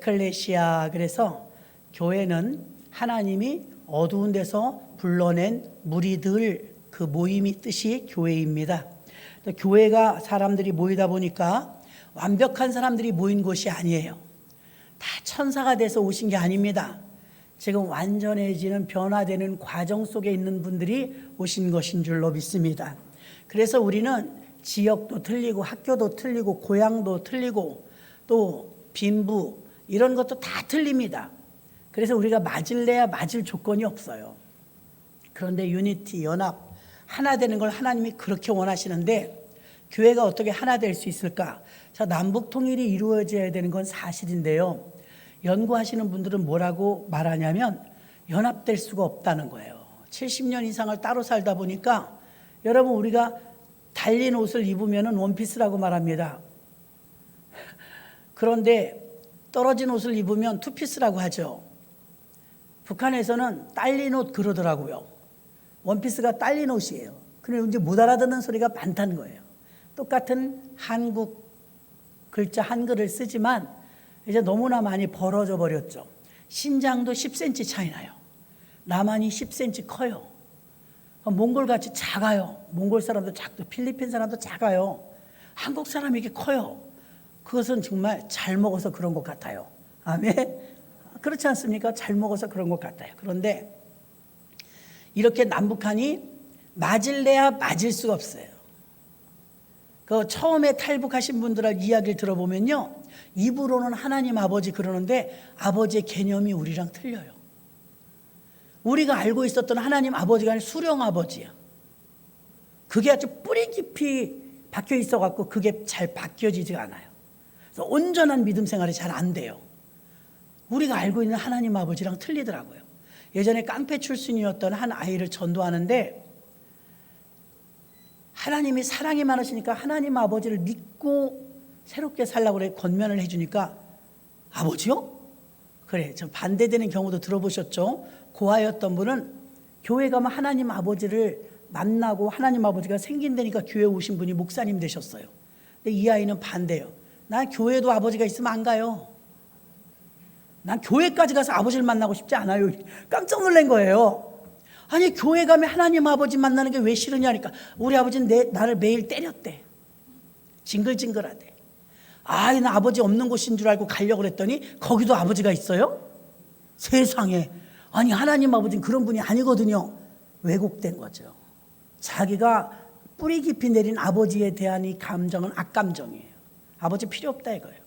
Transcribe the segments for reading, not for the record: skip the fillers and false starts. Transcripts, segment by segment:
에클레시아, 그래서 교회는 하나님이 어두운 데서 불러낸 무리들, 그 모임이 뜻이 교회입니다. 교회가 사람들이 모이다 보니까 완벽한 사람들이 모인 곳이 아니에요. 다 천사가 돼서 오신 게 아닙니다. 지금 완전해지는, 변화되는 과정 속에 있는 분들이 오신 것인 줄로 믿습니다. 그래서 우리는 지역도 틀리고 학교도 틀리고 고향도 틀리고 또 빈부 이런 것도 다 틀립니다. 그래서 우리가 맞을래야 맞을 조건이 없어요. 그런데 유니티, 연합, 하나 되는 걸 하나님이 그렇게 원하시는데 교회가 어떻게 하나 될 수 있을까? 자, 남북 통일이 이루어져야 되는 건 사실인데요. 연구하시는 분들은 뭐라고 말하냐면 연합될 수가 없다는 거예요. 70년 이상을 따로 살다 보니까 여러분, 우리가 달린 옷을 입으면 원피스라고 말합니다. 그런데 떨어진 옷을 입으면 투피스라고 하죠. 북한에서는 딸린 옷 그러더라고요. 원피스가 딸린 옷이에요. 근데 이제 못 알아듣는 소리가 많다는 거예요. 똑같은 한국 글자 한글을 쓰지만 이제 너무나 많이 벌어져 버렸죠. 신장도 10cm 차이 나요. 남한이 10cm 커요. 몽골같이 작아요. 몽골 사람도 작고 필리핀 사람도 작아요. 한국 사람이 이게 커요. 그것은 정말 잘 먹어서 그런 것 같아요. 아멘. 그렇지 않습니까? 잘 먹어서 그런 것 같아요. 그런데 이렇게 남북한이 맞을래야 맞을 수가 없어요. 그 처음에 탈북하신 분들의 이야기를 들어보면요, 입으로는 하나님 아버지 그러는데 아버지의 개념이 우리랑 틀려요. 우리가 알고 있었던 하나님 아버지가 아니라 수령 아버지야. 그게 아주 뿌리 깊이 박혀 있어갖고 그게 잘 바뀌어지지가 않아요. 그래서 온전한 믿음 생활이 잘 안 돼요. 우리가 알고 있는 하나님 아버지랑 틀리더라고요. 예전에 깡패 출신이었던 한 아이를 전도하는데 하나님이 사랑이 많으시니까 하나님 아버지를 믿고 새롭게 살라고 그래 권면을 해주니까 아버지요? 그래, 좀 반대되는 경우도 들어보셨죠? 고아였던 분은 교회 가면 하나님 아버지를 만나고 하나님 아버지가 생긴다니까 교회 오신 분이 목사님 되셨어요. 근데 이 아이는 반대예요. 난 교회도 아버지가 있으면 안 가요. 난 교회까지 가서 아버지를 만나고 싶지 않아요. 깜짝 놀란 거예요. 아니, 교회 가면 하나님 아버지 만나는 게 왜 싫으냐니까 우리 아버지는 나를 매일 때렸대. 징글징글하대. 나 아버지 없는 곳인 줄 알고 가려고 그랬더니 거기도 아버지가 있어요? 세상에. 아니, 하나님 아버지는 그런 분이 아니거든요. 왜곡된 거죠. 자기가 뿌리 깊이 내린 아버지에 대한 이 감정은 악감정이에요. 아버지 필요 없다 이거예요.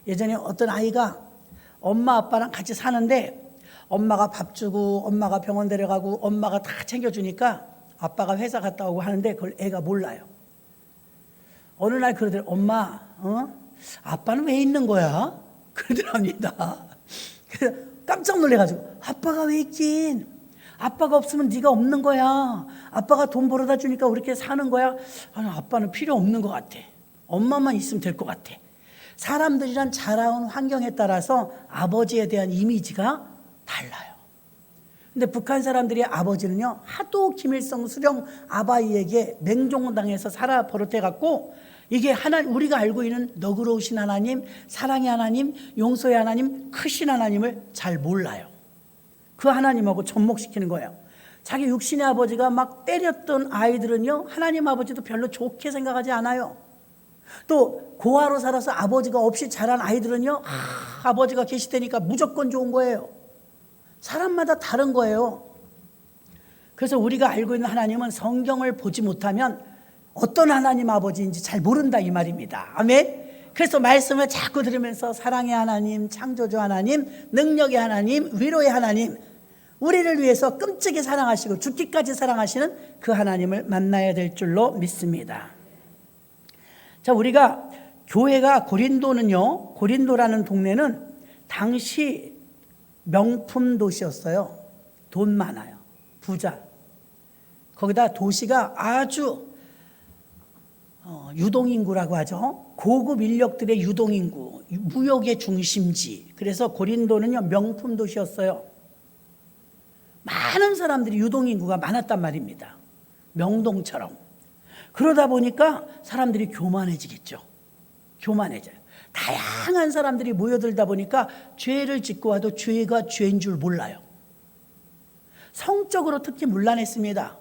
예전에 어떤 아이가 엄마 아빠랑 같이 사는데 엄마가 밥 주고 엄마가 병원 데려가고 엄마가 다 챙겨주니까 아빠가 회사 갔다 오고 하는데 그걸 애가 몰라요. 어느 날 그러더래요. 엄마, 아빠는 왜 있는 거야? 그러더랍니다. 그래서 깜짝 놀래가지고 아빠가 왜 있긴? 아빠가 없으면 네가 없는 거야. 아빠가 돈 벌어다 주니까 우리 사는 거야. 아니, 아빠는 필요 없는 것 같아. 엄마만 있으면 될 것 같아. 사람들이란 자라온 환경에 따라서 아버지에 대한 이미지가 달라요. 근데 북한 사람들의 아버지는요, 하도 김일성 수령 아바이에게 맹종당해서 살아 버릇해갖고 이게 우리가 알고 있는 너그러우신 하나님, 사랑의 하나님, 용서의 하나님, 크신 하나님을 잘 몰라요. 그 하나님하고 접목시키는 거예요. 자기 육신의 아버지가 막 때렸던 아이들은요, 하나님 아버지도 별로 좋게 생각하지 않아요. 또 고아로 살아서 아버지가 없이 자란 아이들은요, 아버지가 계시다니까 무조건 좋은 거예요. 사람마다 다른 거예요. 그래서 우리가 알고 있는 하나님은 성경을 보지 못하면 어떤 하나님 아버지인지 잘 모른다 이 말입니다. 아멘. 그래서 말씀을 자꾸 들으면서 사랑의 하나님, 창조주 하나님, 능력의 하나님, 위로의 하나님, 우리를 위해서 끔찍이 사랑하시고 죽기까지 사랑하시는 그 하나님을 만나야 될 줄로 믿습니다. 자, 우리가 교회가 고린도라는 동네는 당시 명품 도시였어요. 돈 많아요. 부자. 거기다 도시가 아주 유동인구라고 하죠. 고급 인력들의 유동인구, 무역의 중심지. 그래서 고린도는요, 명품 도시였어요. 많은 사람들이 유동인구가 많았단 말입니다. 명동처럼. 그러다 보니까 사람들이 교만해지겠죠. 교만해져요. 다양한 사람들이 모여들다 보니까 죄를 짓고 와도 죄가 죄인 줄 몰라요. 성적으로 특히 문란했습니다.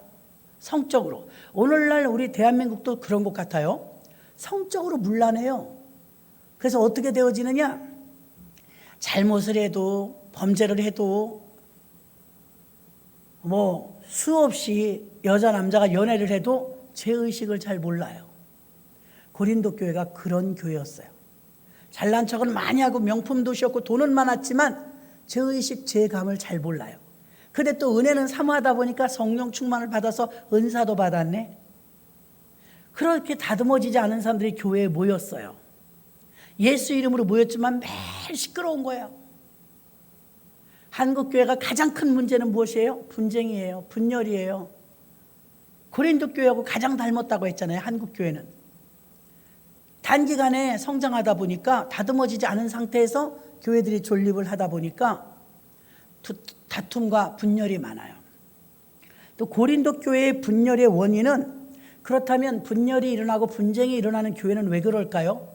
성적으로. 오늘날 우리 대한민국도 그런 것 같아요. 성적으로 문란해요. 그래서 어떻게 되어지느냐? 잘못을 해도 범죄를 해도 뭐 수없이 여자 남자가 연애를 해도 죄의식을 잘 몰라요. 고린도 교회가 그런 교회였어요. 잘난 척은 많이 하고 명품도 씌웠고 돈은 많았지만 죄의식, 죄감을 잘 몰라요. 근데 또 은혜는 사모하다 보니까 성령 충만을 받아서 은사도 받았네. 그렇게 다듬어지지 않은 사람들이 교회에 모였어요. 예수 이름으로 모였지만 매일 시끄러운 거예요. 한국교회가 가장 큰 문제는 무엇이에요? 분쟁이에요. 분열이에요. 고린도 교회하고 가장 닮았다고 했잖아요. 한국교회는. 단기간에 성장하다 보니까 다듬어지지 않은 상태에서 교회들이 존립을 하다 보니까 다툼과 분열이 많아요. 또 고린도 교회의 분열의 원인은, 그렇다면 분열이 일어나고 분쟁이 일어나는 교회는 왜 그럴까요?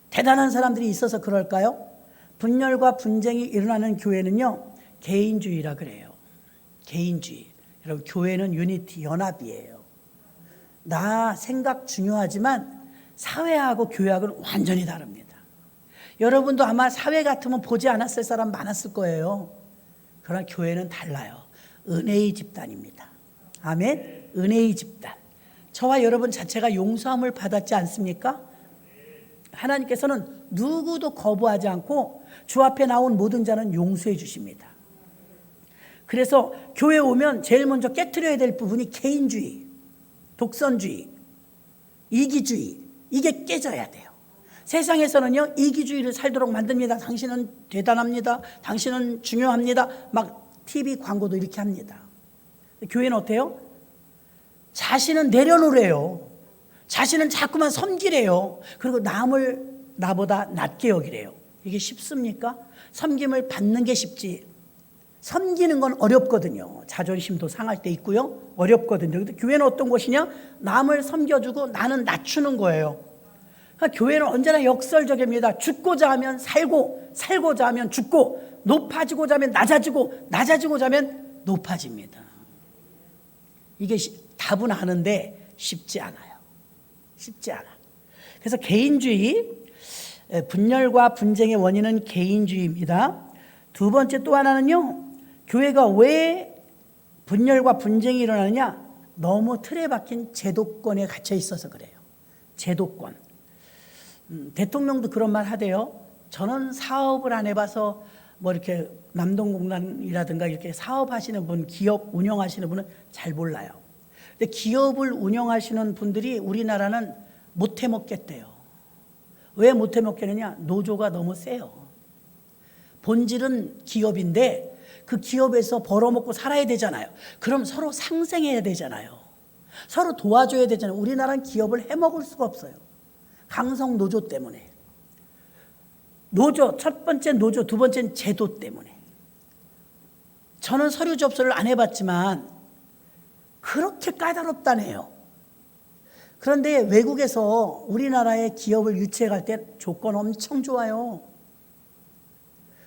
대단한 사람들이 있어서 그럴까요? 분열과 분쟁이 일어나는 교회는요, 개인주의라 그래요. 개인주의. 여러분, 교회는 유니티, 연합이에요. 나 생각 중요하지만 사회하고 교회하고는 완전히 다릅니다. 여러분도 아마 사회 같으면 보지 않았을 사람 많았을 거예요. 그러나 교회는 달라요. 은혜의 집단입니다. 아멘. 은혜의 집단. 저와 여러분 자체가 용서함을 받았지 않습니까? 하나님께서는 누구도 거부하지 않고 주 앞에 나온 모든 자는 용서해 주십니다. 그래서 교회에 오면 제일 먼저 깨트려야 될 부분이 개인주의, 독선주의, 이기주의, 이게 깨져야 돼요. 세상에서는요, 이기주의를 살도록 만듭니다. 당신은 대단합니다. 당신은 중요합니다. 막 TV 광고도 이렇게 합니다. 교회는 어때요? 자신은 내려놓으래요. 자신은 자꾸만 섬기래요. 그리고 남을 나보다 낮게 여기래요. 이게 쉽습니까? 섬김을 받는 게 쉽지, 섬기는 건 어렵거든요. 자존심도 상할 때 있고요. 어렵거든요. 근데 교회는 어떤 곳이냐? 남을 섬겨주고 나는 낮추는 거예요. 그러니까 교회는 언제나 역설적입니다. 죽고자 하면 살고, 살고자 하면 죽고, 높아지고자 하면 낮아지고, 낮아지고자 하면 높아집니다. 이게 답은 아는데 쉽지 않아요. 쉽지 않아. 그래서 개인주의, 분열과 분쟁의 원인은 개인주의입니다. 두 번째 또 하나는요, 교회가 왜 분열과 분쟁이 일어나느냐? 너무 틀에 박힌 제도권에 갇혀 있어서 그래요. 제도권. 대통령도 그런 말 하대요. 저는 사업을 안 해봐서 뭐 이렇게 남동공단이라든가 이렇게 사업하시는 분, 기업 운영하시는 분은 잘 몰라요. 근데 기업을 운영하시는 분들이 우리나라는 못 해먹겠대요. 왜 못 해먹겠느냐? 노조가 너무 세요. 본질은 기업인데 그 기업에서 벌어먹고 살아야 되잖아요. 그럼 서로 상생해야 되잖아요. 서로 도와줘야 되잖아요. 우리나라는 기업을 해먹을 수가 없어요. 강성 노조 때문에. 노조, 첫 번째 노조, 두 번째는 제도 때문에. 저는 서류 접수를 안 해봤지만 그렇게 까다롭다네요. 그런데 외국에서 우리나라의 기업을 유치해 갈 때 조건 엄청 좋아요.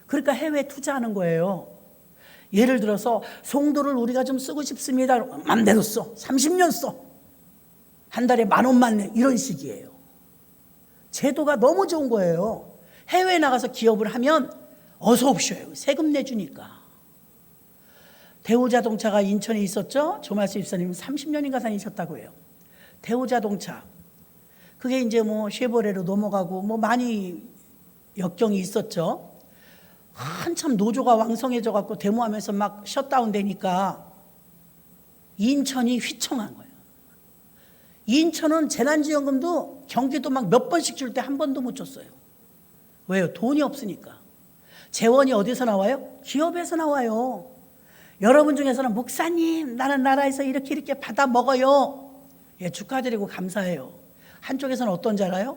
그러니까 해외에 투자하는 거예요. 예를 들어서 송도를 우리가 좀 쓰고 싶습니다. 맘대로 써. 30년 써. 한 달에 10,000원만 내. 이런 식이에요. 제도가 너무 좋은 거예요. 해외에 나가서 기업을 하면 어서 오셔요. 세금 내주니까. 대우자동차가 인천에 있었죠. 조말수 입사님 30년인가 다니셨다고 해요. 대우자동차. 그게 이제 뭐 쉐보레로 넘어가고 뭐 많이 역경이 있었죠. 한참 노조가 왕성해져 갖고 데모하면서 막 셧다운 되니까 인천이 휘청한 거예요. 인천은 재난지원금도 경기도 막 몇 번씩 줄 때 한 번도 못 줬어요. 왜요? 돈이 없으니까. 재원이 어디서 나와요? 기업에서 나와요. 여러분 중에서는 목사님, 나는 나라에서 이렇게 받아 먹어요. 예, 축하드리고 감사해요. 한쪽에서는 어떤지 알아요?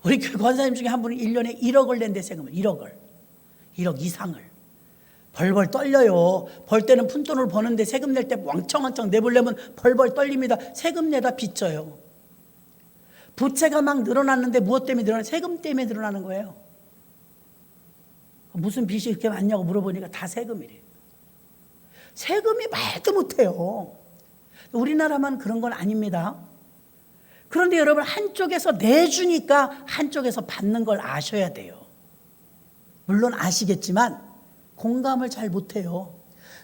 우리 교회 권사님 중에 한 분은 1년에 1억을 낸대, 세금을. 1억 이상을. 벌벌 떨려요. 벌 때는 푼돈을 버는데 세금 낼 때 왕청왕청 내보려면 벌벌 떨립니다. 세금 내다 빚져요. 부채가 막 늘어났는데 무엇 때문에 늘어나요? 세금 때문에 늘어나는 거예요. 무슨 빚이 이렇게 많냐고 물어보니까 다 세금이래요. 세금이 말도 못해요. 우리나라만 그런 건 아닙니다. 그런데 여러분, 한쪽에서 내주니까 한쪽에서 받는 걸 아셔야 돼요. 물론 아시겠지만 공감을 잘 못해요.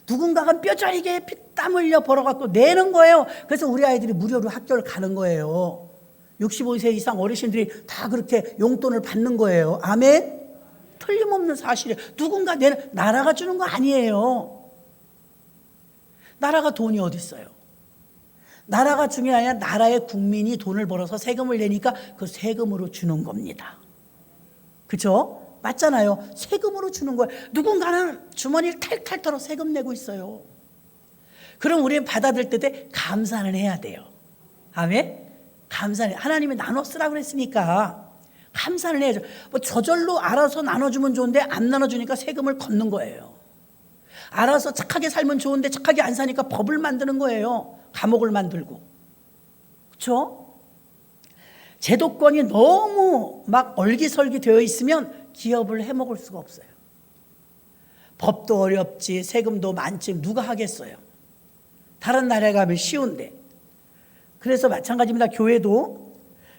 누군가가 뼈저리게 피땀 흘려 벌어갖고 내는 거예요. 그래서 우리 아이들이 무료로 학교를 가는 거예요. 65세 이상 어르신들이 다 그렇게 용돈을 받는 거예요. 아멘? 틀림없는 사실이에요. 누군가 내는, 나라가 주는 거 아니에요. 나라가 돈이 어디 있어요? 나라가 중요한 게 아니라 나라의 국민이 돈을 벌어서 세금을 내니까 그 세금으로 주는 겁니다. 그렇죠? 맞잖아요. 세금으로 주는 거예요. 누군가는 주머니를 탈탈 털어 세금 내고 있어요. 그럼 우리는 받아들일 때 감사는 해야 돼요. 아멘? 감사는, 하나님이 나눠 쓰라고 그랬으니까 감사는 해야죠. 뭐 저절로 알아서 나눠주면 좋은데 안 나눠주니까 세금을 걷는 거예요. 알아서 착하게 살면 좋은데 착하게 안 사니까 법을 만드는 거예요. 감옥을 만들고. 그렇죠? 제도권이 너무 막 얼기설기 되어 있으면 기업을 해먹을 수가 없어요. 법도 어렵지, 세금도 많지, 누가 하겠어요? 다른 나라에 가면 쉬운데. 그래서 마찬가지입니다.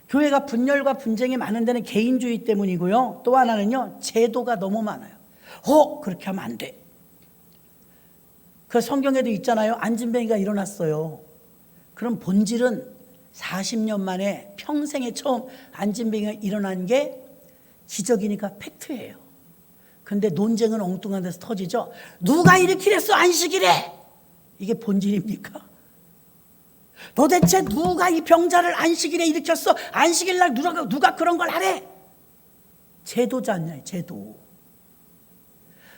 교회가 분열과 분쟁이 많은 데는 개인주의 때문이고요. 또 하나는요, 제도가 너무 많아요. 그렇게 하면 안 돼. 그 성경에도 있잖아요. 안진뱅이가 일어났어요. 그럼 본질은 40년 만에 평생에 처음 안진뱅이가 일어난 게 기적이니까 팩트예요. 근데 논쟁은 엉뚱한 데서 터지죠. 누가 일으키랬어 안식일에? 이게 본질입니까? 도대체 누가 이 병자를 안식일에 일으켰어? 안식일 날 누가 그런 걸 하래? 제도잖아요. 제도.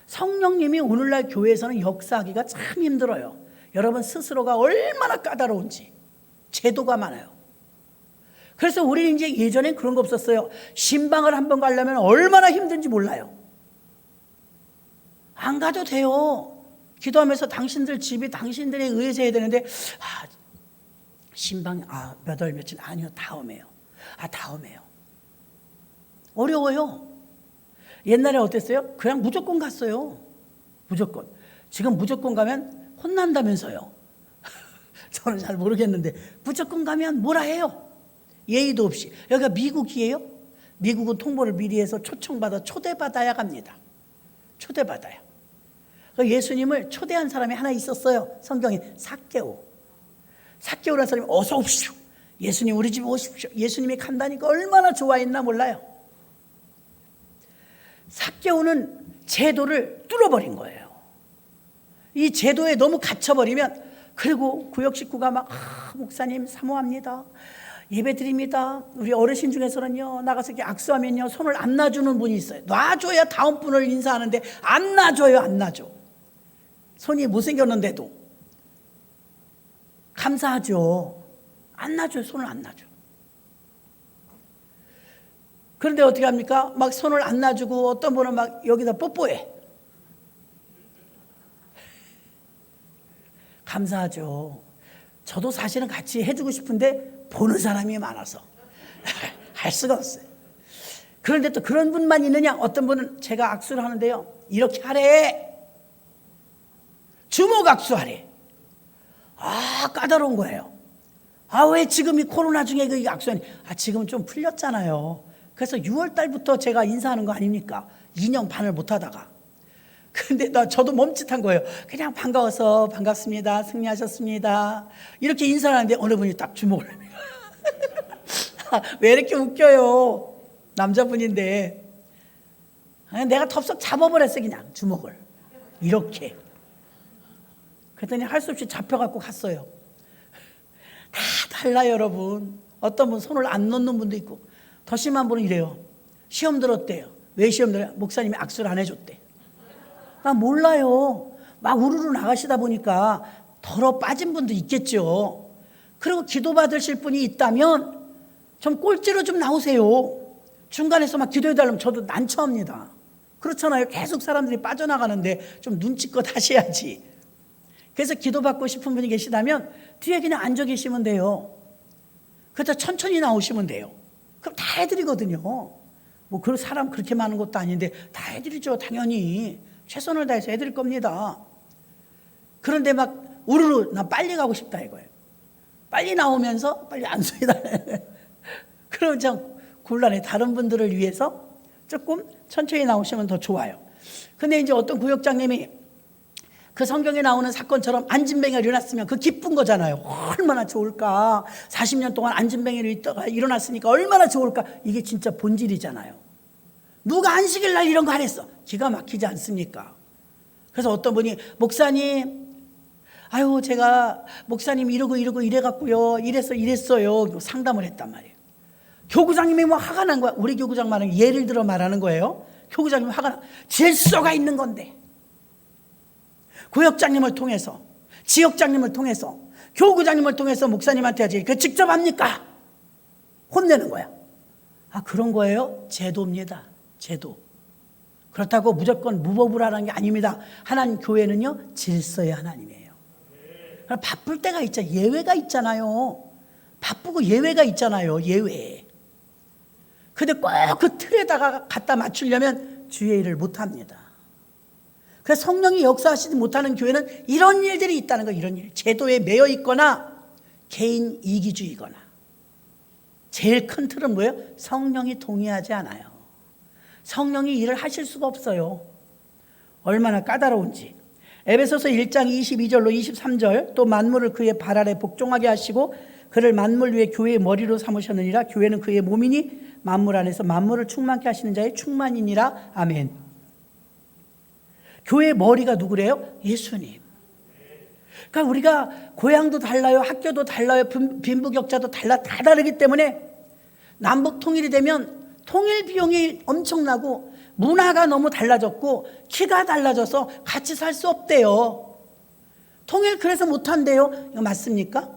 성령님이 오늘날 교회에서는 역사하기가 참 힘들어요. 여러분 스스로가 얼마나 까다로운지. 제도가 많아요. 그래서 우리는 이제 예전엔 그런 거 없었어요. 신방을 한번 가려면 얼마나 힘든지 몰라요. 안 가도 돼요. 기도하면서 당신들 집이 당신들에 의해서 해야 되는데, 신방, 몇 월 며칠, 아니요, 다음에요. 다음에요. 어려워요. 옛날에 어땠어요? 그냥 무조건 갔어요. 무조건. 지금 무조건 가면 혼난다면서요. 저는 잘 모르겠는데 무조건 가면 뭐라 해요? 예의도 없이. 여기가 미국이에요? 미국은 통보를 미리 해서 초청받아 초대받아야 갑니다. 초대받아요. 예수님을 초대한 사람이 하나 있었어요. 성경에 삭개오. 삭개오라는 사람이 어서 오십시오. 예수님 우리 집에 오십시오. 예수님이 간다니까 얼마나 좋아했나 몰라요. 삭개오는 제도를 뚫어버린 거예요. 이 제도에 너무 갇혀버리면, 그리고 구역 식구가 막 목사님 사모합니다. 예배 드립니다. 우리 어르신 중에서는요, 나가서 이렇게 악수하면요 손을 안 놔주는 분이 있어요. 놔줘야 다음 분을 인사하는데 안 놔줘요. 안 놔줘. 손이 못생겼는데도 감사하죠. 안 놔줘요. 손을 안 놔줘. 그런데 어떻게 합니까? 막 손을 안 놔주고 어떤 분은 막 여기다 뽀뽀해. 감사하죠. 저도 사실은 같이 해주고 싶은데 보는 사람이 많아서 할 수가 없어요. 그런데 또 그런 분만 있느냐? 어떤 분은 제가 악수를 하는데요, 이렇게 하래. 주먹 악수하래. 까다로운 거예요. 왜 지금 이 코로나 중에 그 악수하니? 지금은 좀 풀렸잖아요. 그래서 6월 달부터 제가 인사하는 거 아닙니까? 2년 반을 못 하다가. 근데 저도 멈칫한 거예요. 그냥 반가워서 반갑습니다. 승리하셨습니다. 이렇게 인사를 하는데 어느 분이 딱 주목을 해요. 왜 이렇게 웃겨요? 남자분인데. 내가 덥석 잡아버렸어, 그냥 주먹을. 이렇게. 그랬더니 할 수 없이 잡혀갖고 갔어요. 다 달라요, 여러분. 어떤 분 손을 안 놓는 분도 있고, 더 심한 분은 이래요. 시험 들었대요. 왜 시험 들어요? 목사님이 악수를 안 해줬대. 나 몰라요. 막 우르르 나가시다 보니까 덜어 빠진 분도 있겠죠. 그리고 기도 받으실 분이 있다면 좀 꼴찌로 좀 나오세요. 중간에서 막 기도해달라면 저도 난처합니다. 그렇잖아요. 계속 사람들이 빠져나가는데 좀 눈치껏 하셔야지. 그래서 기도받고 싶은 분이 계시다면 뒤에 그냥 앉아 계시면 돼요. 그래서 천천히 나오시면 돼요. 그럼 다 해드리거든요. 뭐 그 사람 그렇게 많은 것도 아닌데 다 해드리죠. 당연히 최선을 다해서 해드릴 겁니다. 그런데 막 우르르 나 빨리 가고 싶다 이거예요. 빨리 나오면서 빨리 안수해달라. 그럼 참 곤란해. 다른 분들을 위해서 조금 천천히 나오시면 더 좋아요. 근데 이제 어떤 구역장님이 그 성경에 나오는 사건처럼 안진뱅이가 일어났으면 그 기쁜 거잖아요. 얼마나 좋을까. 40년 동안 안진뱅이로 있다가 일어났으니까 얼마나 좋을까. 이게 진짜 본질이잖아요. 누가 안식일 날 이런 거 하랬어. 기가 막히지 않습니까? 그래서 어떤 분이 목사님, 아유 제가 목사님 이러고 이래갖고요, 이랬어요 상담을 했단 말이에요. 교구장님이 뭐 화가 난 거야. 우리 교구장만은 예를 들어 말하는 거예요. 교구장님이 화가 나. 질서가 있는 건데 구역장님을 통해서, 지역장님을 통해서, 교구장님을 통해서 목사님한테 하지 그 직접 합니까? 혼내는 거야. 아 그런 거예요? 제도입니다. 제도. 그렇다고 무조건 무법을 하는 게 아닙니다. 하나님 교회는요 질서의 하나님이에요. 바쁠 때가 있잖아요. 예외가 있잖아요. 바쁘고 예외가 있잖아요. 예외. 근데 꼭 그 틀에다가 갖다 맞추려면 주의 일을 못합니다. 그래서 성령이 역사하시지 못하는 교회는 이런 일들이 있다는 거예요. 이런 일. 제도에 매여 있거나 개인 이기주의거나. 제일 큰 틀은 뭐예요? 성령이 동의하지 않아요. 성령이 일을 하실 수가 없어요. 얼마나 까다로운지. 에베소서 1장 22절로 23절 또 만물을 그의 발 아래 복종하게 하시고 그를 만물 위에 교회의 머리로 삼으셨느니라. 교회는 그의 몸이니 만물 안에서 만물을 충만케 하시는 자의 충만이니라. 아멘. 교회의 머리가 누구래요? 예수님. 그러니까 우리가 고향도 달라요. 학교도 달라요. 빈부격차도 다 다르기 때문에 남북 통일이 되면 통일 비용이 엄청나고 문화가 너무 달라졌고 키가 달라져서 같이 살 수 없대요. 통일 그래서 못한대요. 이거 맞습니까?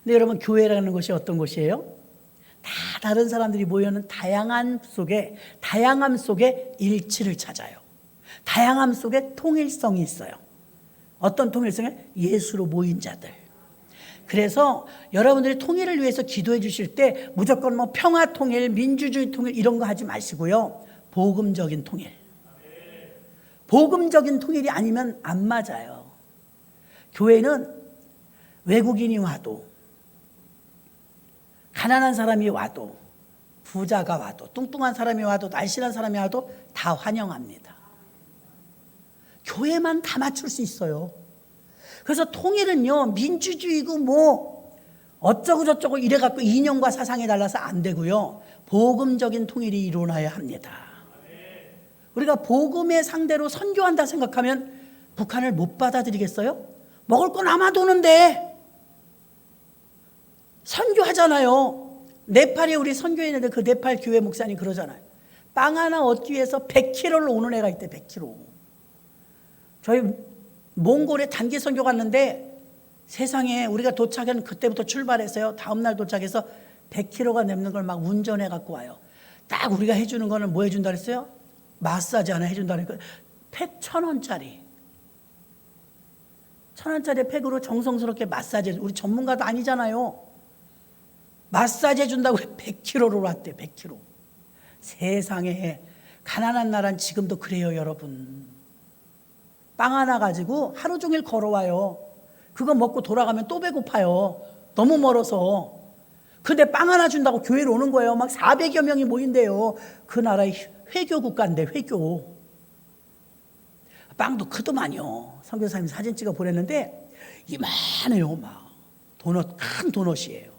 근데 여러분 교회라는 것이 어떤 곳이에요? 다 다른 사람들이 모여있는 다양함 속에 일치를 찾아요. 다양함 속에 통일성이 있어요. 어떤 통일성이? 예수로 모인 자들. 그래서 여러분들이 통일을 위해서 기도해 주실 때 무조건 뭐 평화 통일, 민주주의 통일 이런 거 하지 마시고요. 복음적인 통일. 복음적인 통일이 아니면 안 맞아요. 교회는 외국인이 와도, 가난한 사람이 와도, 부자가 와도, 뚱뚱한 사람이 와도, 날씬한 사람이 와도 다 환영합니다. 교회만 다 맞출 수 있어요. 그래서 통일은요, 민주주의고 뭐 어쩌고 저쩌고 이래갖고 이념과 사상이 달라서 안 되고요. 복음적인 통일이 일어나야 합니다. 우리가 복음의 상대로 선교한다 생각하면 북한을 못 받아들이겠어요? 먹을 건 아마도 오는데 선교하잖아요. 네팔에 우리 선교했는데 그 네팔 교회 목사님 그러잖아요. 빵 하나 얻기 위해서 100km를 오는 애가 있대. 100km. 저희 몽골에 단기 선교 갔는데 세상에 우리가 도착한 그때부터 출발했어요. 다음날 도착해서 100km가 넘는 걸 막 운전해 갖고 와요. 딱 우리가 해주는 거는 뭐 해준다 그랬어요? 마사지 하나 해준다 그랬어요. 팩 1,000원짜리. 1,000원짜리 팩으로 정성스럽게 마사지 해줘. 우리 전문가도 아니잖아요. 마사지 해준다고 100km로 왔대. 100km. 세상에 가난한 나라는 지금도 그래요 여러분. 빵 하나 가지고 하루 종일 걸어와요. 그거 먹고 돌아가면 또 배고파요. 너무 멀어서. 근데 빵 하나 준다고 교회로 오는 거예요. 막 400여 명이 모인대요. 그 나라의 회교 국가인데 회교. 빵도 크더만요. 선교사님 사진 찍어 보냈는데 이만해요. 막 도넛, 큰 도넛이에요.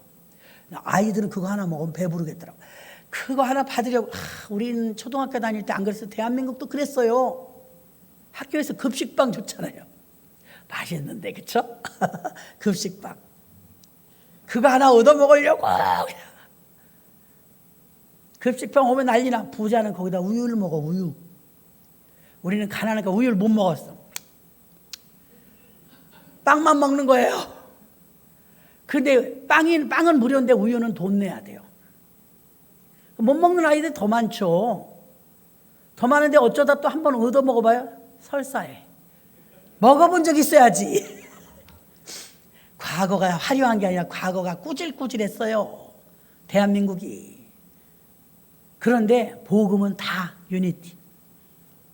아이들은 그거 하나 먹으면 배부르겠더라고. 그거 하나 받으려고. 우리는 초등학교 다닐 때 안 그랬어요. 대한민국도 그랬어요. 학교에서 급식빵 줬잖아요. 맛있는데 그쵸? 급식빵. 그거 하나 얻어 먹으려고. 급식빵 오면 난리나. 부자는 거기다 우유를 먹어. 우유. 우리는 가난하니까 우유를 못 먹었어. 빵만 먹는 거예요. 근데 빵은 무료인데 우유는 돈 내야 돼요. 못 먹는 아이들 더 많죠. 더 많은데 어쩌다 또 한 번 얻어 먹어봐요. 설사해. 먹어본 적 있어야지. 과거가 화려한 게 아니라 과거가 꾸질꾸질했어요. 대한민국이. 그런데 복음은 다 유니티,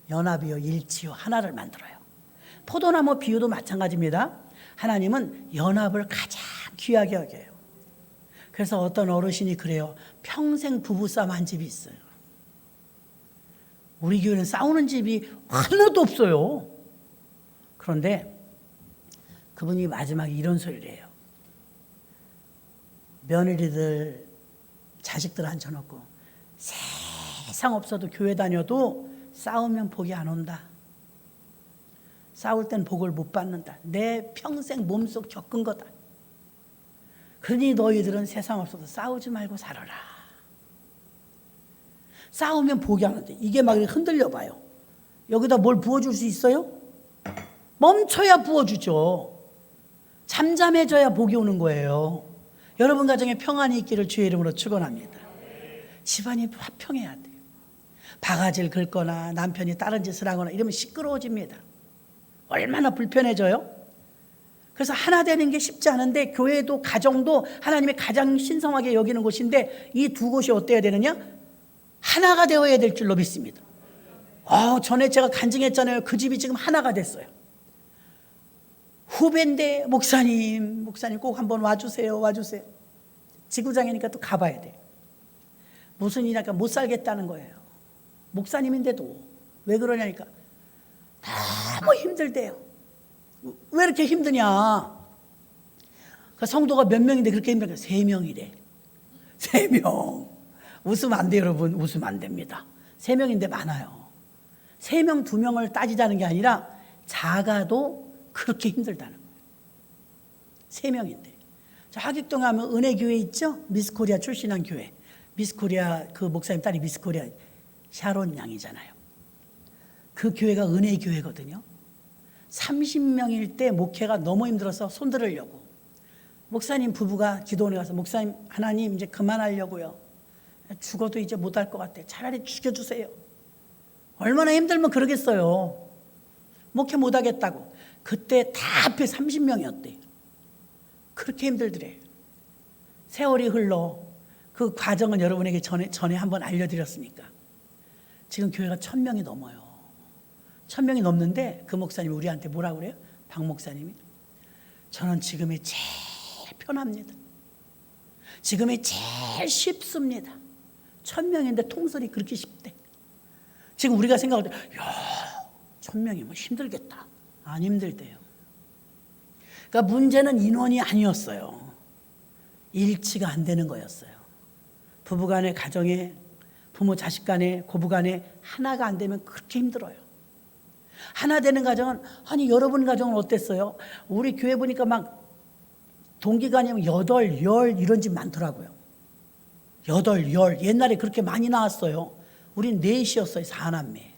연합이요, 일치요, 하나를 만들어요. 포도나무 비유도 마찬가지입니다. 하나님은 연합을 가장 귀하게 여겨요. 그래서 어떤 어르신이 그래요. 평생 부부싸움 한 집이 있어요. 우리 교회는 싸우는 집이 하나도 없어요. 그런데 그분이 마지막에 이런 소리를 해요. 며느리들, 자식들 앉혀놓고 세상 없어도 교회 다녀도 싸우면 복이 안 온다. 싸울 땐 복을 못 받는다. 내 평생 몸속 겪은 거다. 그러니 너희들은 세상 없어도 싸우지 말고 살아라. 싸우면 복이 안 온다. 이게 막 흔들려 봐요. 여기다 뭘 부어줄 수 있어요? 멈춰야 부어주죠. 잠잠해져야 복이 오는 거예요. 여러분 가정에 평안이 있기를 주의 이름으로 축원합니다. 집안이 화평해야 돼요. 바가지를 긁거나 남편이 다른 짓을 하거나 이러면 시끄러워집니다. 얼마나 불편해져요? 그래서 하나 되는 게 쉽지 않은데 교회도 가정도 하나님의 가장 신성하게 여기는 곳인데 이 두 곳이 어때야 되느냐? 하나가 되어야 될 줄로 믿습니다. 전에 제가 간증했잖아요. 그 집이 지금 하나가 됐어요. 후배인데 목사님 꼭 한번 와주세요. 지구장이니까 또 가봐야 돼요. 무슨 일이니까 못 살겠다는 거예요. 목사님인데도 왜 그러냐니까 너무 힘들대요. 왜 이렇게 힘드냐? 그 성도가 몇 명인데 그렇게 힘들까? 3명이래. 3명. 웃으면 안 돼요, 여러분. 웃으면 안 됩니다. 3명인데 많아요. 3명, 2명을 따지자는 게 아니라 작아도 그렇게 힘들다는 거예요. 3명인데. 하객동에 하면 은혜교회 있죠? 미스코리아 출신한 교회. 미스코리아 그 목사님 딸이 미스코리아 샤론 양이잖아요. 그 교회가 은혜교회거든요. 30명일 때 목회가 너무 힘들어서 손들으려고 목사님 부부가 기도원에 가서 목사님 하나님 이제 그만하려고요. 죽어도 이제 못할 것 같아. 차라리 죽여주세요. 얼마나 힘들면 그러겠어요. 목회 못하겠다고. 그때 다 앞에 30명이었대. 그렇게 힘들더래. 세월이 흘러 그 과정은 여러분에게 전에 한번 알려드렸으니까 지금 교회가 1000명이 넘어요. 1000명이 넘는데 그 목사님이 우리한테 뭐라고 그래요? 박 목사님이 저는 지금이 제일 편합니다. 지금이 제일 쉽습니다. 1000명인데 통솔이 그렇게 쉽대. 지금 우리가 생각할 때 1000명이면 힘들겠다. 안 힘들대요. 그러니까 문제는 인원이 아니었어요. 일치가 안 되는 거였어요. 부부간에 가정에 부모 자식 간에 고부 간에 하나가 안 되면 그렇게 힘들어요. 하나 되는 가정은 아니 여러분 가정은 어땠어요? 우리 교회 보니까 막 동기간이면 8, 10 이런 집 많더라고요. 8, 10 옛날에 그렇게 많이 나왔어요. 우린 4이었어요. 4남매.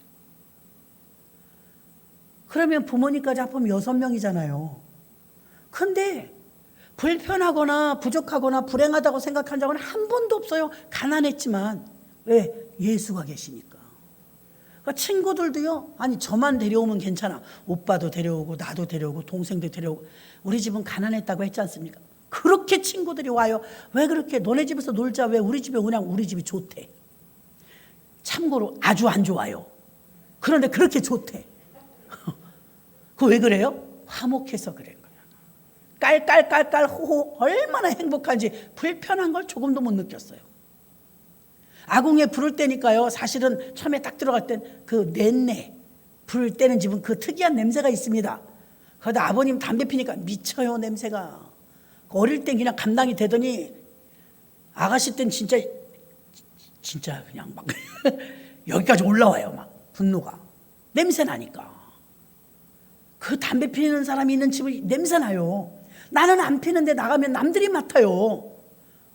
그러면 부모님까지 합하면 6명이잖아요. 근데 불편하거나 부족하거나 불행하다고 생각한 적은 한 번도 없어요. 가난했지만 왜? 예수가 계시니까. 그러니까 친구들도요. 아니 저만 데려오면 괜찮아. 오빠도 데려오고 나도 데려오고 동생도 데려오고. 우리 집은 가난했다고 했지 않습니까? 그렇게 친구들이 와요. 왜 그렇게 너네 집에서 놀자 왜 우리 집에 오냐. 우리 집이 좋대. 참고로 아주 안 좋아요. 그런데 그렇게 좋대. 그거 왜 그래요? 화목해서 그래. 깔깔깔깔 호호 얼마나 행복한지 불편한 걸 조금도 못 느꼈어요. 아궁이에 불을 떼니까요. 사실은 처음에 딱 들어갈 땐 그 낸내 불을 떼는 집은 그 특이한 냄새가 있습니다. 그러다 아버님 담배 피니까 미쳐요 냄새가. 어릴 땐 그냥 감당이 되더니 아가씨 땐 진짜 그냥 막 여기까지 올라와요. 막 분노가 냄새 나니까. 그 담배 피우는 사람이 있는 집은 냄새 나요. 나는 안 피는데 나가면 남들이 맡아요.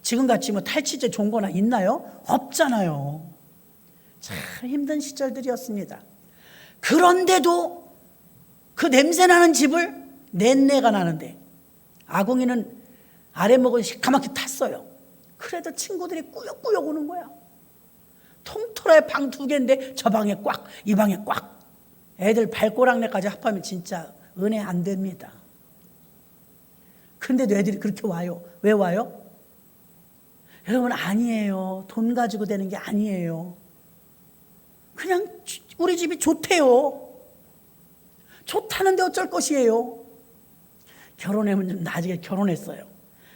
지금같이 뭐 탈취제 좋은 거나 있나요? 없잖아요. 참 힘든 시절들이었습니다. 그런데도 그 냄새 나는 집을 낸내가 나는데 아궁이는 아랫목은 시커멓게 탔어요. 그래도 친구들이 꾸역꾸역 오는 거야. 통틀어야 방 2개인데 저 방에 꽉, 이 방에 꽉. 애들 발꼬락내까지 합하면 진짜 은혜 안 됩니다. 근데도 애들이 그렇게 와요. 왜 와요? 여러분, 아니에요. 돈 가지고 되는 게 아니에요. 그냥 우리 집이 좋대요. 좋다는데 어쩔 것이에요. 결혼하면 좀 나중에 결혼했어요.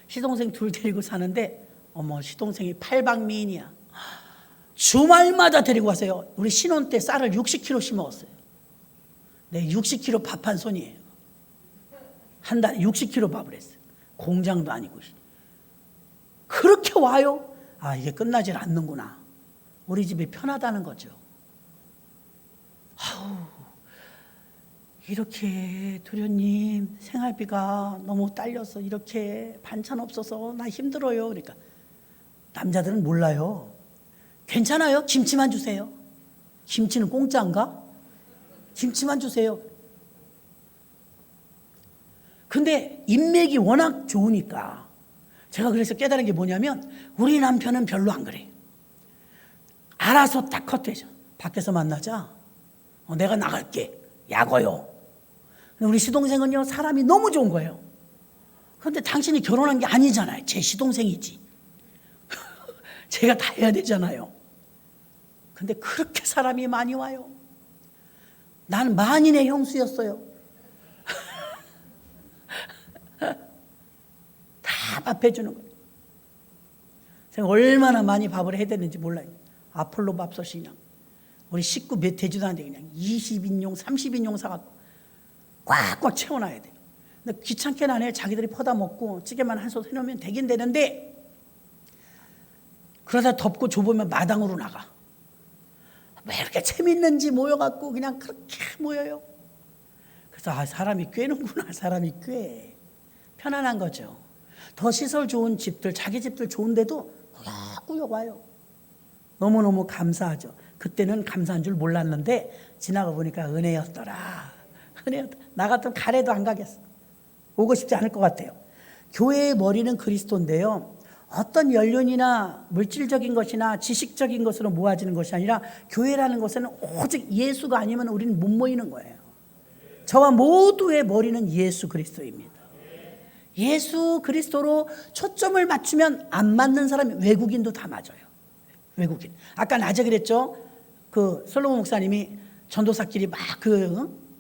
시동생 둘 데리고 사는데 시동생이 팔방미인이야. 주말마다 데리고 가세요. 우리 신혼 때 쌀을 60kg씩 먹었어요. 네, 60kg 밥 한 손이에요. 한 달에 60kg 밥을 했어요. 공장도 아니고. 그렇게 와요. 이게 끝나질 않는구나. 우리 집이 편하다는 거죠. 이렇게 도련님 생활비가 너무 딸려서 이렇게 반찬 없어서 나 힘들어요. 그러니까 남자들은 몰라요. 괜찮아요. 김치만 주세요. 김치는 공짜인가? 김치만 주세요. 근데 인맥이 워낙 좋으니까 제가 그래서 깨달은 게 뭐냐면 우리 남편은 별로 안 그래. 알아서 딱 컷해줘. 밖에서 만나자. 내가 나갈게. 약어요. 우리 시동생은요, 사람이 너무 좋은 거예요. 그런데 당신이 결혼한 게 아니잖아요. 제 시동생이지. 제가 다 해야 되잖아요. 근데 그렇게 사람이 많이 와요. 나는 만인의 형수였어요. 다 밥해주는 거예요. 제가 얼마나 많이 밥을 해야 되는지 몰라요. 아폴로 밥솥이 그냥 우리 식구 몇 되지도 않는데 그냥 20인용, 30인용 사갖고 꽉꽉 채워놔야 돼요. 근데 귀찮게는 안 해요. 자기들이 퍼다 먹고 찌개만 한 솥 해놓으면 되긴 되는데 그러다 덥고 좁으면 마당으로 나가. 왜 이렇게 재밌는지 모여갖고 그냥 그렇게 모여요. 그래서 사람이 꿰는구나. 사람이 꿰. 편안한 거죠. 더 시설 좋은 집들, 자기 집들 좋은데도 꾸역꾸역 와요. 너무너무 감사하죠. 그때는 감사한 줄 몰랐는데 지나가 보니까 은혜였더라. 은혜였더라. 나 같으면 가래도 안 가겠어. 오고 싶지 않을 것 같아요. 교회의 머리는 그리스도인데요. 어떤 연륜이나 물질적인 것이나 지식적인 것으로 모아지는 것이 아니라 교회라는 것은 오직 예수가 아니면 우리는 못 모이는 거예요. 저와 모두의 머리는 예수 그리스도입니다. 예수 그리스도로 초점을 맞추면 안 맞는 사람이 외국인도 다 맞아요. 외국인. 아까 낮에 그랬죠. 그 솔로몬 목사님이 전도사끼리 막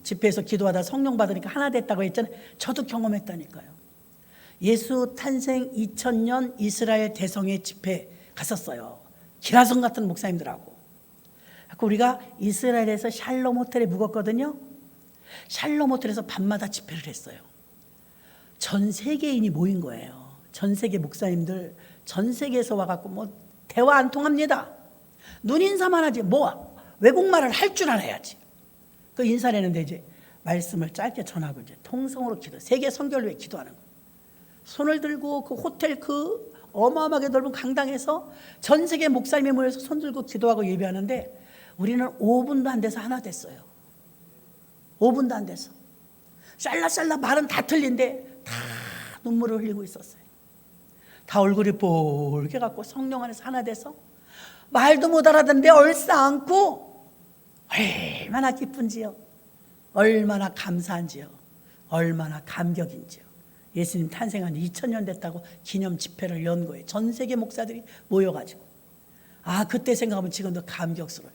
집회에서 기도하다 성령 받으니까 하나 됐다고 했잖아요. 저도 경험했다니까요. 예수 탄생 2000년 이스라엘 대성회 집회 갔었어요. 기라성 같은 목사님들하고. 우리가 이스라엘에서 샬롬 호텔에 묵었거든요. 샬롬 호텔에서 밤마다 집회를 했어요. 전 세계인이 모인 거예요. 전 세계 목사님들 전 세계에서 와갖고 대화 안 통합니다. 눈인사만 하지 외국말을 할 줄 알아야지. 그 인사를 했는데 이제 말씀을 짧게 전하고 이제 통성으로 세계 선교를 위해 기도하는 거예요. 손을 들고 그 호텔 그 어마어마하게 넓은 강당에서 전 세계 목사님이 모여서 손 들고 기도하고 예배하는데 우리는 5분도 안 돼서 하나 됐어요. 5분도 안 돼서. 샬라샬라 말은 다 틀린데 다 눈물을 흘리고 있었어요. 다 얼굴이 뻘게 갖고 성령 안에서 하나 돼서 말도 못 알아듣는데 얼싸안고 얼마나 기쁜지요. 얼마나 감사한지요. 얼마나 감격인지요. 예수님 탄생한 2000년 됐다고 기념 집회를 연 거예요. 전 세계 목사들이 모여가지고. 그때 생각하면 지금도 감격스러워요.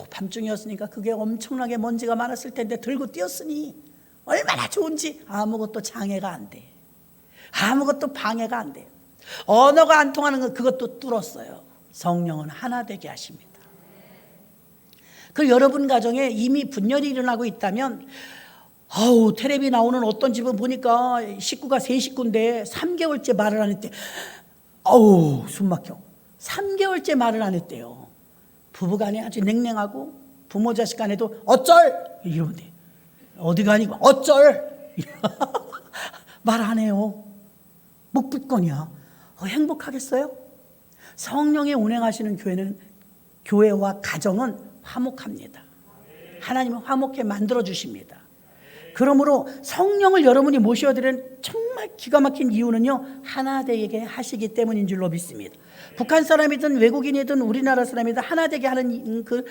밤중이었으니까 그게 엄청나게 먼지가 많았을 텐데 들고 뛰었으니 얼마나 좋은지. 아무것도 장애가 안 돼. 아무것도 방해가 안 돼요. 언어가 안 통하는 건 그것도 뚫었어요. 성령은 하나 되게 하십니다. 그 여러분 가정에 이미 분열이 일어나고 있다면 텔레비 나오는 어떤 집은 보니까 식구가 3식구인데 3개월째 말을 안 했대. 숨 막혀. 3개월째 말을 안 했대요. 부부간에 아주 냉랭하고 부모 자식 간에도 어쩔 이러면 돼. 어디가 아니고 어쩔 말 안 해요. 묵비권이야. 행복하겠어요? 성령의 운행하시는 교회와 가정은 화목합니다. 하나님은 화목해 만들어 주십니다. 그러므로 성령을 여러분이 모셔야 되는 정말 기가 막힌 이유는요, 하나 되게 하시기 때문인 줄로 믿습니다. 북한 사람이든 외국인이든 우리나라 사람이든 하나 되게 하는 그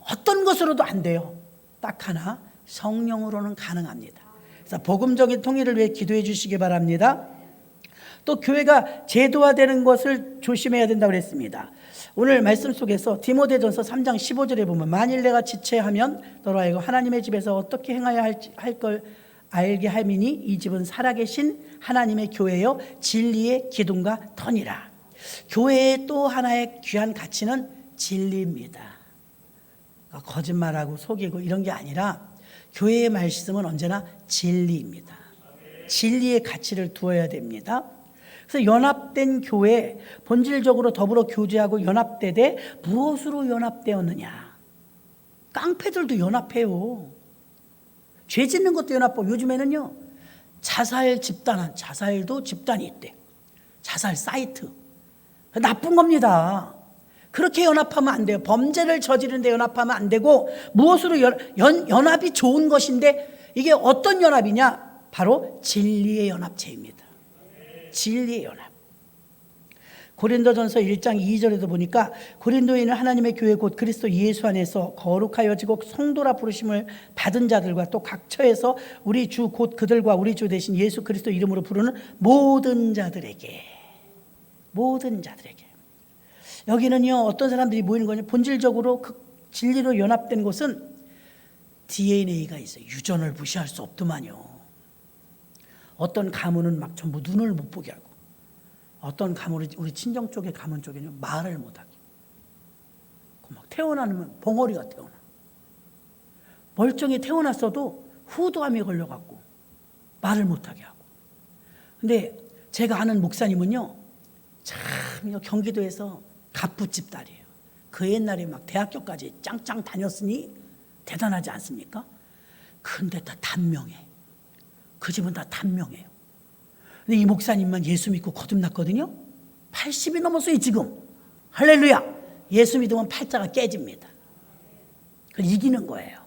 어떤 것으로도 안 돼요. 딱 하나, 성령으로는 가능합니다. 그래서 복음적인 통일을 위해 기도해 주시기 바랍니다. 또 교회가 제도화되는 것을 조심해야 된다고 그랬습니다. 오늘 말씀 속에서 디모데전서 3장 15절에 보면 만일 내가 지체하면 너로 하여금 하나님의 집에서 어떻게 행하여 할 걸 알게 함이니 이 집은 살아계신 하나님의 교회요 진리의 기둥과 터니라. 교회의 또 하나의 귀한 가치는 진리입니다. 거짓말하고 속이고 이런 게 아니라 교회의 말씀은 언제나 진리입니다. 진리의 가치를 두어야 됩니다. 그래서 연합된 교회, 본질적으로 더불어 교제하고 연합되되 무엇으로 연합되었느냐? 깡패들도 연합해요. 죄 짓는 것도 연합하고 요즘에는요 자살 집단한 자살도 집단이 있대. 자살 사이트 나쁜 겁니다. 그렇게 연합하면 안 돼요. 범죄를 저지르는데 연합하면 안 되고 무엇으로 연합이 좋은 것인데 이게 어떤 연합이냐? 바로 진리의 연합체입니다. 진리의 연합. 고린도전서 1장 2절에도 보니까 고린도인은 하나님의 교회 곧 그리스도 예수 안에서 거룩하여지고 성도라 부르심을 받은 자들과 또 각 처에서 우리 주 곧 그들과 우리 주 대신 예수 그리스도 이름으로 부르는 모든 자들에게 여기는요 어떤 사람들이 모이는 거냐? 본질적으로 그 진리로 연합된 곳은 DNA가 있어요. 유전을 무시할 수 없더만요. 어떤 가문은 막 전부 눈을 못 보게 하고 어떤 가문은 우리 친정 쪽의 가문 쪽에는 말을 못하게 막 태어나면 벙어리가 태어나. 멀쩡히 태어났어도 후두암이 걸려갖고 말을 못하게 하고. 근데 제가 아는 목사님은요 참 경기도에서 갑부집 딸이에요. 그 옛날에 막 대학교까지 짱짱 다녔으니 대단하지 않습니까? 근데 다 단명해. 그 집은 다 단명해요. 근데 이 목사님만 예수 믿고 거듭났거든요. 80이 넘었어요 지금. 할렐루야. 예수 믿으면 팔자가 깨집니다. 그걸 이기는 거예요.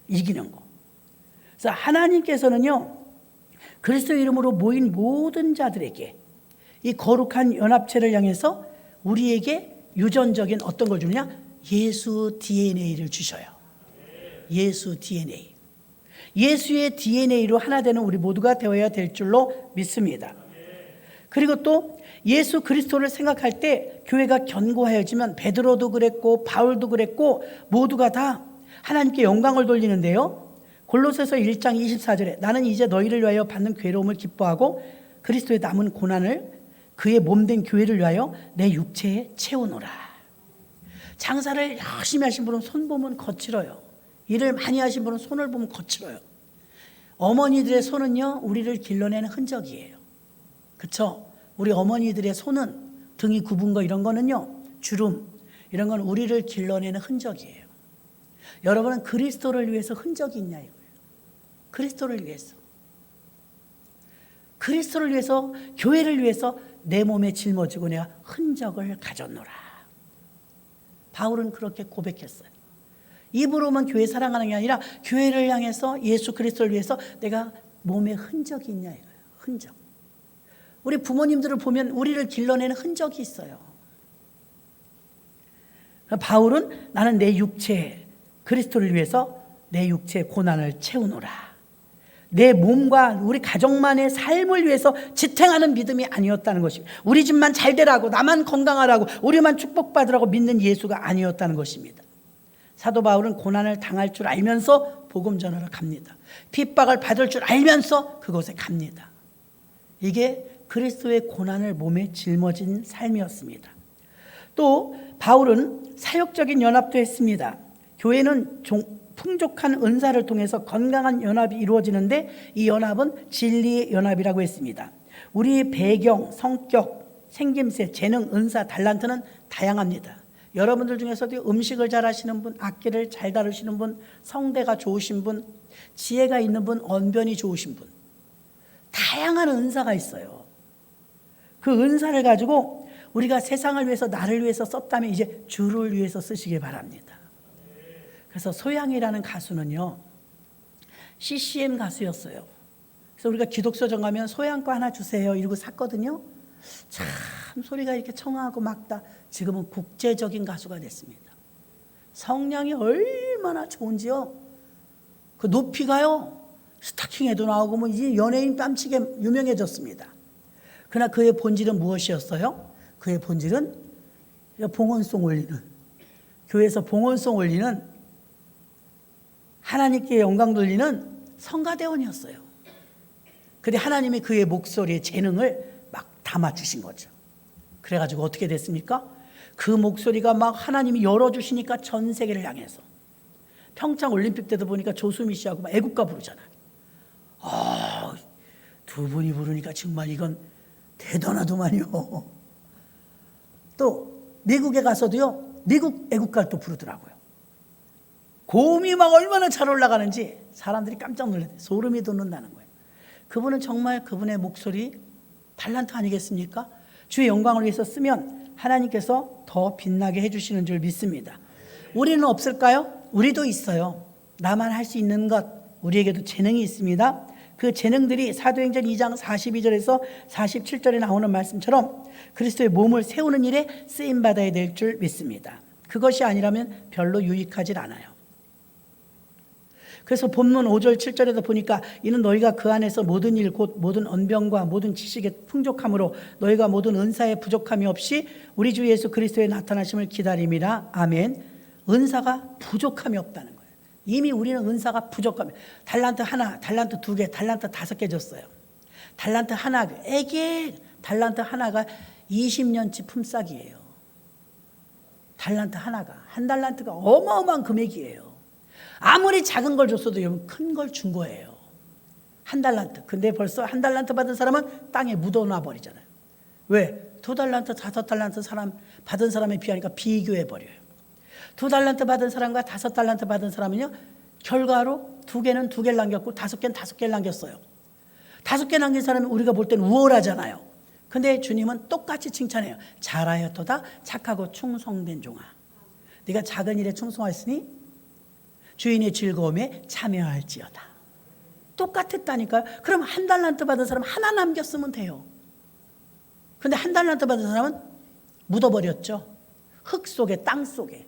이기는 거. 그래서 하나님께서는요 그리스도 이름으로 모인 모든 자들에게 이 거룩한 연합체를 향해서 우리에게 유전적인 어떤 걸 주느냐? 예수 DNA를 주셔요. 예수 DNA. 예수의 DNA로 하나 되는 우리 모두가 되어야 될 줄로 믿습니다. 그리고 또 예수 그리스도를 생각할 때 교회가 견고하여지면 베드로도 그랬고 바울도 그랬고 모두가 다 하나님께 영광을 돌리는데요. 골로새서 1장 24절에 나는 이제 너희를 위하여 받는 괴로움을 기뻐하고 그리스도의 남은 고난을 그의 몸된 교회를 위하여 내 육체에 채우노라. 장사를 열심히 하신 분은 손 보면 거칠어요. 일을 많이 하신 분은 손을 보면 거칠어요. 어머니들의 손은요 우리를 길러내는 흔적이에요. 그렇죠? 우리 어머니들의 손은 등이 굽은 거 이런 거는요 주름 이런 건 우리를 길러내는 흔적이에요. 여러분은 그리스도를 위해서 흔적이 있냐 이거예요. 그리스도를 위해서 교회를 위해서 내 몸에 짊어지고 내가 흔적을 가졌노라. 바울은 그렇게 고백했어요. 입으로만 교회 사랑하는 게 아니라 교회를 향해서 예수 그리스도를 위해서 내가 몸에 흔적이 있냐 이거예요. 흔적. 우리 부모님들을 보면 우리를 길러내는 흔적이 있어요. 바울은 나는 내 육체 그리스도를 위해서 내 육체의 고난을 채우노라. 내 몸과 우리 가족만의 삶을 위해서 지탱하는 믿음이 아니었다는 것입니다. 우리 집만 잘 되라고 나만 건강하라고 우리만 축복받으라고 믿는 예수가 아니었다는 것입니다. 사도 바울은 고난을 당할 줄 알면서 복음 전하러 갑니다. 핍박을 받을 줄 알면서 그곳에 갑니다. 이게 그리스도의 고난을 몸에 짊어진 삶이었습니다. 또 바울은 사역적인 연합도 했습니다. 교회는 풍족한 은사를 통해서 건강한 연합이 이루어지는데 이 연합은 진리의 연합이라고 했습니다. 우리의 배경, 성격, 생김새, 재능, 은사, 달란트는 다양합니다. 여러분들 중에서도 음식을 잘 하시는 분, 악기를 잘 다루시는 분, 성대가 좋으신 분, 지혜가 있는 분, 언변이 좋으신 분, 다양한 은사가 있어요. 그 은사를 가지고 우리가 세상을 위해서 나를 위해서 썼다면 이제 주를 위해서 쓰시길 바랍니다. 그래서 소양이라는 가수는요 CCM 가수였어요. 그래서 우리가 기독서점 가면 소양과 하나 주세요 이러고 샀거든요. 참 소리가 이렇게 청아하고 막다. 지금은 국제적인 가수가 됐습니다. 성량이 얼마나 좋은지요. 그 높이가요 스타킹에도 나오고 뭐 이제 연예인 뺨치게 유명해졌습니다. 그러나 그의 본질은 무엇이었어요? 그의 본질은 봉헌송 올리는, 교회에서 봉헌송 올리는, 하나님께 영광 돌리는 성가대원이었어요. 근데 하나님이 그의 목소리의 재능을 막 담아주신 거죠. 그래가지고 어떻게 됐습니까? 그 목소리가 막 하나님이 열어주시니까 전 세계를 향해서, 평창 올림픽 때도 보니까 조수미 씨하고 막 애국가 부르잖아요. 두 분이 부르니까 정말 이건 대단하더만요. 또 미국에 가서도요, 미국 애국가를 또 부르더라고요. 고음이 막 얼마나 잘 올라가는지 사람들이 깜짝 놀랐어요. 소름이 돋는다는 거예요. 그분은 정말 그분의 목소리 달란트 아니겠습니까? 주의 영광을 위해서 쓰면 하나님께서 더 빛나게 해주시는 줄 믿습니다. 우리는 없을까요? 우리도 있어요. 나만 할 수 있는 것, 우리에게도 재능이 있습니다. 그 재능들이 사도행전 2장 42절에서 47절에 나오는 말씀처럼 그리스도의 몸을 세우는 일에 쓰임받아야 될 줄 믿습니다. 그것이 아니라면 별로 유익하질 않아요. 그래서 본문 5절 7절에도 보니까 이는 너희가 그 안에서 모든 일 곧 모든 언병과 모든 지식의 풍족함으로 너희가 모든 은사의 부족함이 없이 우리 주 예수 그리스도의 나타나심을 기다림이라. 아멘. 은사가 부족함이 없다는 거예요. 이미 우리는 은사가 부족함이, 달란트 하나, 달란트 두 개, 달란트 5개 줬어요. 달란트 하나, 애기 달란트 하나가 20년치 품삯이에요. 달란트 하나가, 한 달란트가 어마어마한 금액이에요. 아무리 작은 걸 줬어도 여러분 큰 걸 준 거예요. 한 달란트. 근데 벌써 한 달란트 받은 사람은 땅에 묻어놔 버리잖아요. 왜? 2달란트, 5달란트 사람 받은 사람에 비하니까 비교해 버려요. 2달란트 받은 사람과 5달란트 받은 사람은요, 결과로 2개는 2개를 남겼고 5개는 5개를 남겼어요. 5개 남긴 사람이 우리가 볼 때는 우월하잖아요. 근데 주님은 똑같이 칭찬해요. 잘하였도다 착하고 충성된 종아. 네가 작은 일에 충성하였으니 주인의 즐거움에 참여할지어다. 똑같았다니까요. 그럼 한 달란트 받은 사람 하나 남겼으면 돼요. 근데 한 달란트 받은 사람은 묻어버렸죠. 흙 속에, 땅 속에.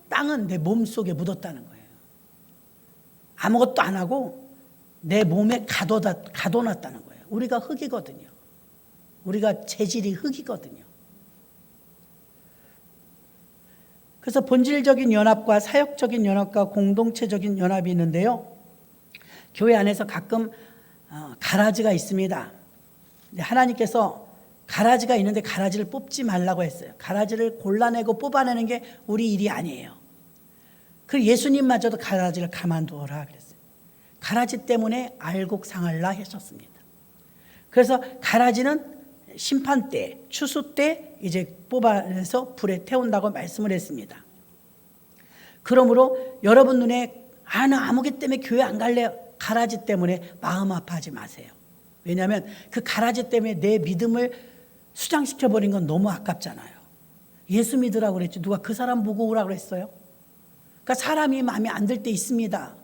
땅은 내 몸 속에 묻었다는 거예요. 아무것도 안 하고 내 몸에 가둬놨다는 거예요. 우리가 흙이거든요. 우리가 재질이 흙이거든요. 그래서 본질적인 연합과 사역적인 연합과 공동체적인 연합이 있는데요. 교회 안에서 가끔 가라지가 있습니다. 하나님께서 가라지가 있는데 가라지를 뽑지 말라고 했어요. 가라지를 골라내고 뽑아내는 게 우리 일이 아니에요. 그 예수님마저도 가라지를 가만두어라 그랬어요. 가라지 때문에 알곡 상할라 하셨습니다. 그래서 가라지는 심판 때, 추수 때 이제 뽑아내서 불에 태운다고 말씀을 했습니다. 그러므로 여러분 눈에 나 아무개 때문에 교회 안 갈래요. 가라지 때문에 마음 아파하지 마세요. 왜냐하면 그 가라지 때문에 내 믿음을 수장시켜버린 건 너무 아깝잖아요. 예수 믿으라고 그랬지 누가 그 사람 보고 오라고 그랬어요? 그러니까 사람이 마음에 안 들 때 있습니다.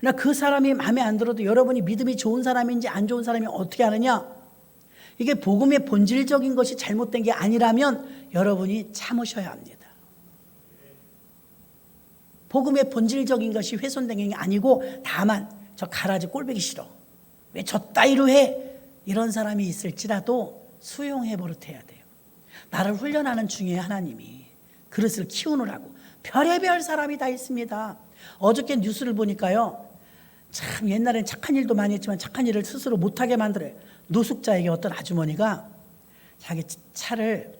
그러나 그 사람이 마음에 안 들어도 여러분이 믿음이 좋은 사람인지 안 좋은 사람이 어떻게 아느냐? 이게 복음의 본질적인 것이 잘못된 게 아니라면 여러분이 참으셔야 합니다. 복음의 본질적인 것이 훼손된 게 아니고 다만 저 가라지 꼴보기 싫어. 왜 저 따위로 해? 이런 사람이 있을지라도 수용해 버릇해야 돼요. 나를 훈련하는 중에 하나님이 그릇을 키우느라고 별의별 사람이 다 있습니다. 어저께 뉴스를 보니까요. 참 옛날엔 착한 일도 많이 했지만 착한 일을 스스로 못하게 만들어요. 노숙자에게 어떤 아주머니가 자기 차를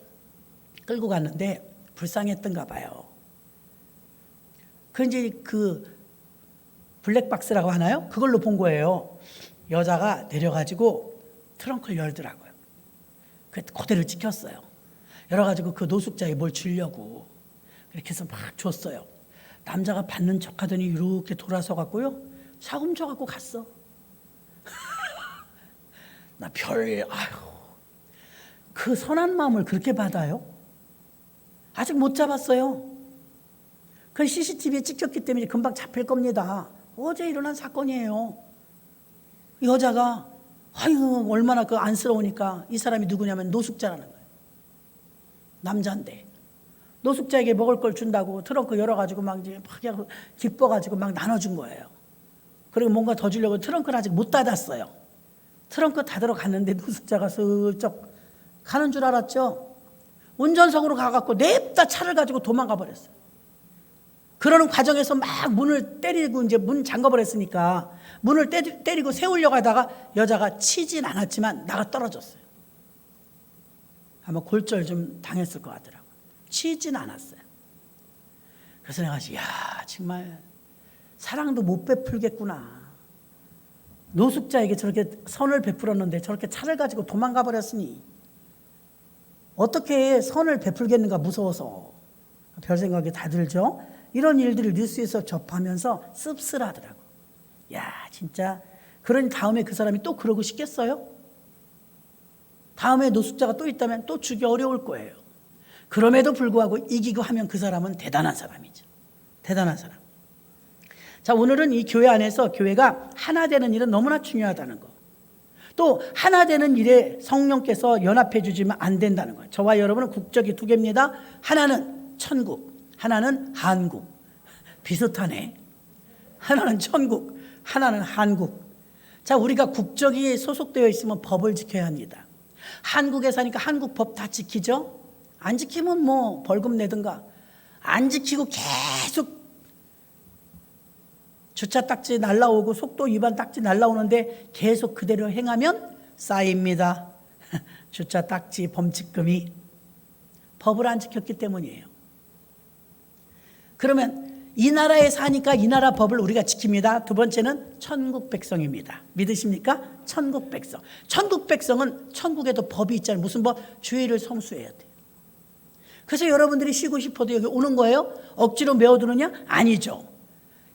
끌고 갔는데 불쌍했던가 봐요. 이제 그 블랙박스라고 하나요? 그걸로 본 거예요. 여자가 내려가지고 트렁크를 열더라고요. 그대로 찍혔어요. 열어가지고 그 노숙자에게 뭘 주려고 이렇게 해서 막 줬어요. 남자가 받는 척하더니 이렇게 돌아서 갖고요. 사금 줘갖고 갔어. 나 그 선한 마음을 그렇게 받아요? 아직 못 잡았어요. 그 CCTV에 찍혔기 때문에 금방 잡힐 겁니다. 어제 일어난 사건이에요. 여자가 얼마나 그 안쓰러우니까 이 사람이 누구냐면 노숙자라는 거예요. 남자인데 노숙자에게 먹을 걸 준다고 트렁크 열어가지고 막 이제 막 기뻐가지고 막 나눠준 거예요. 그리고 뭔가 더 주려고 트렁크를 아직 못 닫았어요. 트렁크 닫으러 갔는데 노숙자가 슬쩍 가는 줄 알았죠. 운전석으로 가갖고 냅다 차를 가지고 도망가 버렸어요. 그러는 과정에서 막 문을 때리고 이제 문 잠가 버렸으니까 문을 때리고 세우려고 하다가 여자가 치진 않았지만 나가 떨어졌어요. 아마 골절 좀 당했을 것 같더라고요. 치진 않았어요. 그래서 내가 야, 정말 사랑도 못 베풀겠구나. 노숙자에게 저렇게 선을 베풀었는데 저렇게 차를 가지고 도망가 버렸으니 어떻게 선을 베풀겠는가 무서워서. 별 생각이 다 들죠. 이런 일들을 뉴스에서 접하면서 씁쓸하더라고. 야, 진짜 그러니 다음에 그 사람이 또 그러고 싶겠어요? 다음에 노숙자가 또 있다면 또 주기 어려울 거예요. 그럼에도 불구하고 이기고 하면 그 사람은 대단한 사람이죠. 대단한 사람. 자, 오늘은 이 교회 안에서 교회가 하나 되는 일은 너무나 중요하다는 거. 또 하나 되는 일에 성령께서 연합해 주시면 안 된다는 거예요. 저와 여러분은 국적이 두 개입니다. 하나는 천국, 하나는 한국. 비슷하네. 하나는 천국, 하나는 한국. 자, 우리가 국적이 소속되어 있으면 법을 지켜야 합니다. 한국에 사니까 한국 법 다 지키죠? 안 지키면 뭐 벌금 내든가. 안 지키고 계속 주차 딱지 날라오고 속도 위반 딱지 날라오는데 계속 그대로 행하면 쌓입니다. 주차 딱지 범칙금이. 법을 안 지켰기 때문이에요. 그러면 이 나라에 사니까 이 나라 법을 우리가 지킵니다. 두 번째는 천국 백성입니다. 믿으십니까? 천국 백성. 천국 백성은 천국에도 법이 있잖아요. 무슨 법? 주의를 성수해야 돼요. 그래서 여러분들이 쉬고 싶어도 여기 오는 거예요? 억지로 메워두느냐? 아니죠.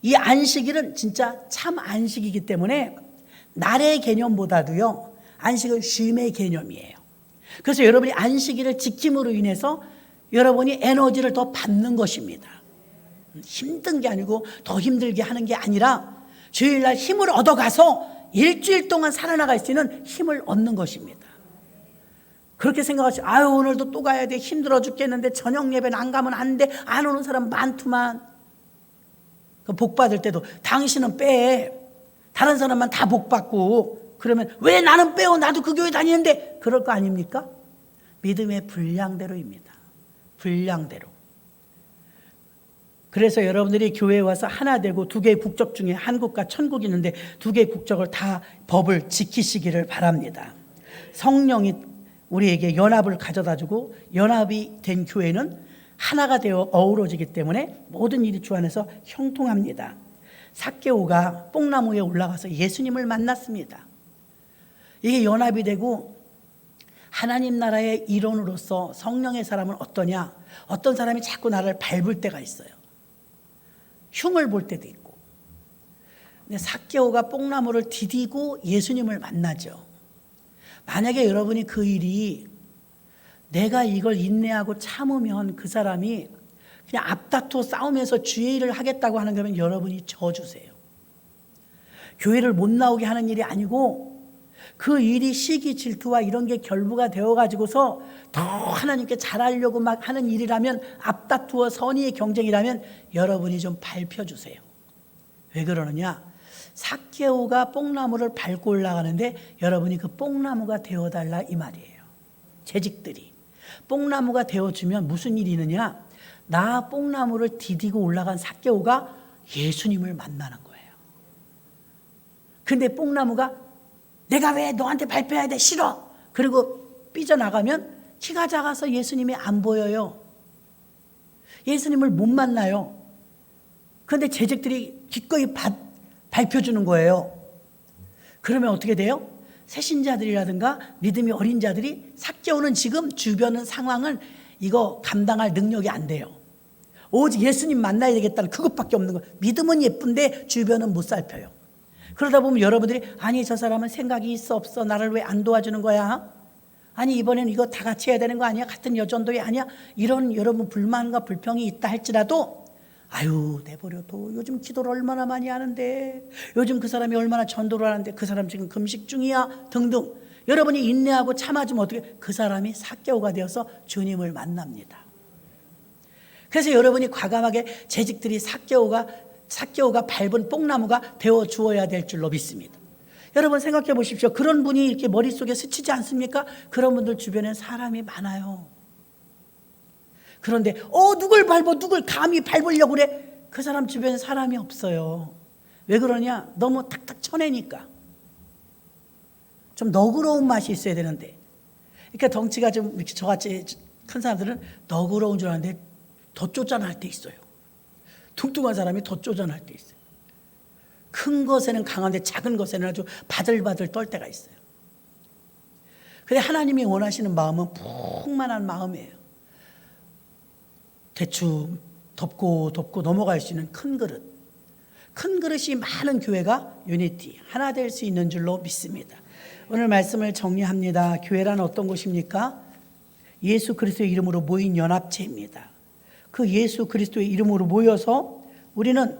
이 안식일은 진짜 참 안식이기 때문에 날의 개념보다도요, 안식은 쉼의 개념이에요. 그래서 여러분이 안식일을 지킴으로 인해서 여러분이 에너지를 더 받는 것입니다. 힘든 게 아니고 더 힘들게 하는 게 아니라 주일날 힘을 얻어가서 일주일 동안 살아나갈 수 있는 힘을 얻는 것입니다. 그렇게 생각하시죠. 아유, 오늘도 또 가야 돼. 힘들어 죽겠는데 저녁 예배는 안 가면 안 돼. 안 오는 사람 많더만. 복 받을 때도 당신은 빼. 다른 사람만 다 복 받고. 그러면 왜 나는 빼요? 나도 그 교회 다니는데. 그럴 거 아닙니까? 믿음의 분량대로입니다. 분량대로. 그래서 여러분들이 교회에 와서 하나 되고 두 개의 국적 중에 한국과 천국이 있는데 두 개의 국적을 다 법을 지키시기를 바랍니다. 성령이 우리에게 연합을 가져다 주고 연합이 된 교회는 하나가 되어 어우러지기 때문에 모든 일이 주 안에서 형통합니다. 삭개오가 뽕나무에 올라가서 예수님을 만났습니다. 이게 연합이 되고 하나님 나라의 일원으로서 성령의 사람은 어떠냐? 어떤 사람이 자꾸 나를 밟을 때가 있어요. 흉을 볼 때도 있고. 근데 삭개오가 뽕나무를 디디고 예수님을 만나죠. 만약에 여러분이 그 일이 내가 이걸 인내하고 참으면 그 사람이 그냥 앞다투어 싸우면서 주의 일을 하겠다고 하는 거면 여러분이 져주세요. 교회를 못 나오게 하는 일이 아니고 그 일이 시기 질투와 이런 게 결부가 되어가지고서 더 하나님께 잘하려고 막 하는 일이라면 앞다투어 선의의 경쟁이라면 여러분이 좀 밟혀주세요. 왜 그러느냐? 삭개오가 뽕나무를 밟고 올라가는데 여러분이 그 뽕나무가 되어달라 이 말이에요. 재직들이 뽕나무가 되어주면 무슨 일이 있느냐? 나 뽕나무를 디디고 올라간 삭개오가 예수님을 만나는 거예요. 근데 뽕나무가 내가 왜 너한테 밟혀야 돼? 싫어. 그리고 삐져나가면 키가 작아서 예수님이 안 보여요. 예수님을 못 만나요. 그런데 재직들이 기꺼이 밟혀주는 거예요. 그러면 어떻게 돼요? 새신자들이라든가 믿음이 어린 자들이 삭개오는 지금 주변의 상황을 이거 감당할 능력이 안 돼요. 오직 예수님 만나야 되겠다는 그것밖에 없는 거예요. 믿음은 예쁜데 주변은 못 살펴요. 그러다 보면 여러분들이 아니 저 사람은 생각이 있어 없어 나를 왜 안 도와주는 거야? 아니 이번에는 이거 다 같이 해야 되는 거 아니야? 같은 여전도회 아니야? 이런 여러분 불만과 불평이 있다 할지라도 아유 내버려둬. 요즘 기도를 얼마나 많이 하는데 요즘 그 사람이 얼마나 전도를 하는데 그 사람 지금 금식 중이야 등등. 여러분이 인내하고 참아주면 어떻게 그 사람이 삭개오가 되어서 주님을 만납니다. 그래서 여러분이 과감하게 재직들이 삭개오가 밟은 뽕나무가 되어 주어야 될 줄로 믿습니다. 여러분 생각해 보십시오. 그런 분이 이렇게 머릿속에 스치지 않습니까? 그런 분들 주변에 사람이 많아요. 그런데 누굴 밟아, 누굴 감히 밟으려고 그래? 그 사람 주변에 사람이 없어요. 왜 그러냐? 너무 탁탁 쳐내니까. 좀 너그러운 맛이 있어야 되는데, 그러니까 덩치가 좀 이렇게 저같이 큰 사람들은 너그러운 줄 아는데 더 쪼잔할 때 있어요. 뚱뚱한 사람이 더 쪼잔할 때 있어요. 큰 것에는 강한데 작은 것에는 아주 바들바들 떨 때가 있어요. 근데 하나님이 원하시는 마음은 풍만한 마음이에요. 대충 덮고 넘어갈 수 있는 큰 그릇. 큰 그릇이 많은 교회가 유니티, 하나 될 수 있는 줄로 믿습니다. 오늘 말씀을 정리합니다. 교회란 어떤 곳입니까? 예수 그리스도의 이름으로 모인 연합체입니다. 그 예수 그리스도의 이름으로 모여서 우리는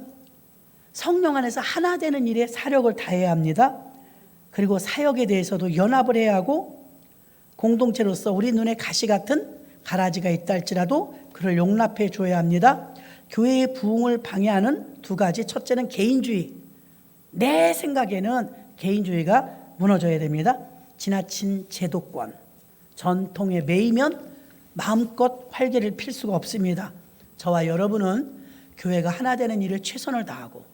성령 안에서 하나 되는 일에 사력을 다해야 합니다. 그리고 사역에 대해서도 연합을 해야 하고, 공동체로서 우리 눈에 가시 같은 가라지가 있다 할지라도 그를 용납해 줘야 합니다. 교회의 부흥을 방해하는 두 가지, 첫째는 개인주의. 내 생각에는 개인주의가 무너져야 됩니다. 지나친 제도권, 전통에 매이면 마음껏 활개를 필 수가 없습니다. 저와 여러분은 교회가 하나 되는 일을 최선을 다하고,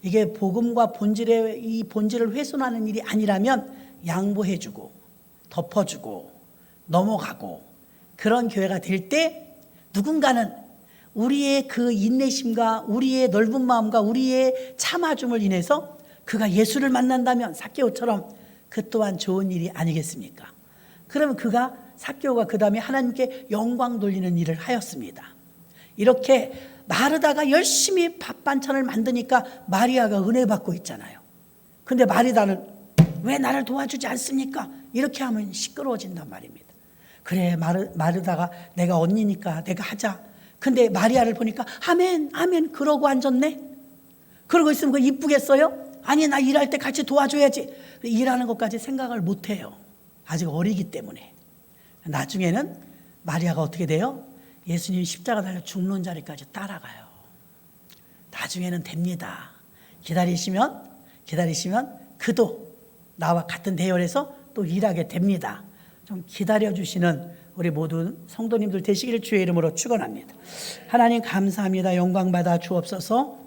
이게 복음과 본질의 이 본질을 훼손하는 일이 아니라면 양보해주고 덮어주고 넘어가고, 그런 교회가 될 때 누군가는 우리의 그 인내심과 우리의 넓은 마음과 우리의 참아줌을 인해서 그가 예수를 만난다면 삭개오처럼 그 또한 좋은 일이 아니겠습니까? 그러면 그가 삭개오가 그 다음에 하나님께 영광 돌리는 일을 하였습니다. 이렇게 마르다가 열심히 밥 반찬을 만드니까 마리아가 은혜 받고 있잖아요. 근데 마리다는 왜 나를 도와주지 않습니까? 이렇게 하면 시끄러워진단 말입니다. 그래, 마르다가 내가 언니니까 내가 하자. 근데 마리아를 보니까 아멘 아멘 그러고 앉았네. 그러고 있으면 그거 이쁘겠어요? 아니, 나 일할 때 같이 도와줘야지. 일하는 것까지 생각을 못해요. 아직 어리기 때문에. 나중에는 마리아가 어떻게 돼요? 예수님 십자가 달려 죽는 자리까지 따라가요. 나중에는 됩니다. 기다리시면 그도 나와 같은 대열에서 또 일하게 됩니다. 좀 기다려주시는 우리 모든 성도님들 되시기를 주의 이름으로 축원합니다. 하나님 감사합니다. 영광 받아 주옵소서.